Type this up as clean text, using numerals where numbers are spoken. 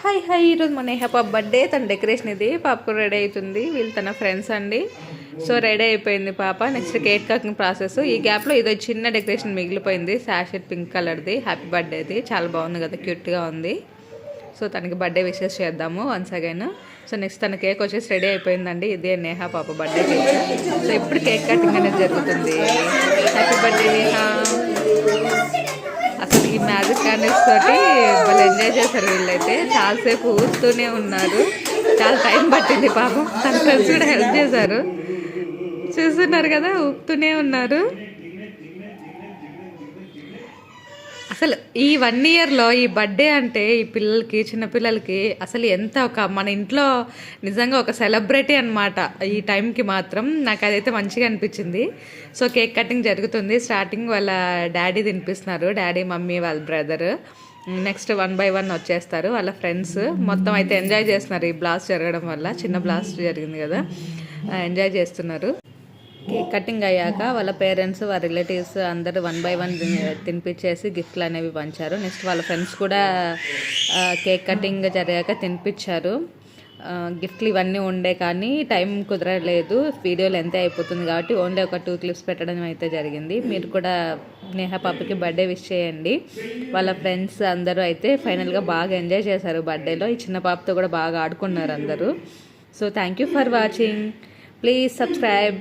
Hi hi, ఈరోజు మన నేహ పాప బర్త్డే. తన డెకరేషన్ ఇది. పాపకు రెడీ అవుతుంది. వీళ్ళు తన ఫ్రెండ్స్ అండి. సో రెడీ అయిపోయింది పాప. Next cake cutting process. ఈ గ్యాప్లో ఏదో చిన్న డెకరేషన్ మిగిలిపోయింది. శాషెట్ పింక్ కలర్ది. హ్యాపీ బర్త్డేది. చాలా బాగుంది కదా, క్యూట్గా ఉంది. సో తనకి బర్త్డే విషెస్ చేద్దాము వన్స్ అగైన్. సో నెక్స్ట్ తన కేక్ వచ్చేసి రెడీ అయిపోయిందండి. ఇదే నేహ పాప బర్త్డే కేక్. సో ఇప్పుడు కేక్ కటింగ్ అనేది జరుగుతుంది. Happy birthday Neha. అసలు ఈ మ్యాజిక్ క్యాండిల్స్ తోటి వాళ్ళు ఎంజాయ్ చేశారు. వీళ్ళైతే చాలాసేపు ఊస్తూనే ఉన్నారు. చాలా టైం పట్టింది పాపం. తన ఫ్రెండ్స్ కూడా హెల్ప్ చేశారు. చూస్తున్నారు కదా, ఊపుతూనే ఉన్నారు. అసలు ఈ 1 ఇయర్లో ఈ బర్త్డే అంటే ఈ పిల్లలకి, చిన్నపిల్లలకి అసలు ఎంత మన ఇంట్లో నిజంగా ఒక సెలబ్రిటీ అనమాట. ఈ టైంకి మాత్రం నాకు అదైతే మంచిగా అనిపించింది. సో కేక్ కటింగ్ జరుగుతుంది. స్టార్టింగ్ వాళ్ళ డాడీ తినిపిస్తున్నారు. డాడీ, మమ్మీ, వాళ్ళ బ్రదర్. నెక్స్ట్ 1 by 1 వచ్చేస్తారు వాళ్ళ ఫ్రెండ్స్. మొత్తం అయితే ఎంజాయ్ చేస్తున్నారు. ఈ బ్లాస్ట్ జరగడం వల్ల, చిన్న బ్లాస్ట్ జరిగింది కదా, ఎంజాయ్ చేస్తున్నారు. కేక్ కటింగ్ అయ్యాక వాళ్ళ పేరెంట్స్, వాళ్ళ రిలేటివ్స్ అందరూ 1 by 1 తినిపించేసి గిఫ్ట్లు అనేవి పంచారు. నెక్స్ట్ వాళ్ళ ఫ్రెండ్స్ కూడా కేక్ కటింగ్ జరిగాక తినిపించారు. గిఫ్ట్లు ఇవన్నీ ఉండే కానీ టైం కుదరలేదు. వీడియోలు ఎంత అయిపోతుంది కాబట్టి ఓన్లీ ఒక 2 క్లిప్స్ పెట్టడం అయితే జరిగింది. మీరు కూడా నేహ పాపకి బర్త్డే విష్ చేయండి. వాళ్ళ ఫ్రెండ్స్ అందరూ అయితే ఫైనల్గా బాగా ఎంజాయ్ చేశారు బర్త్డేలో. ఈ చిన్న పాపతో కూడా బాగా ఆడుకున్నారు అందరూ. So thank you for watching. Please subscribe.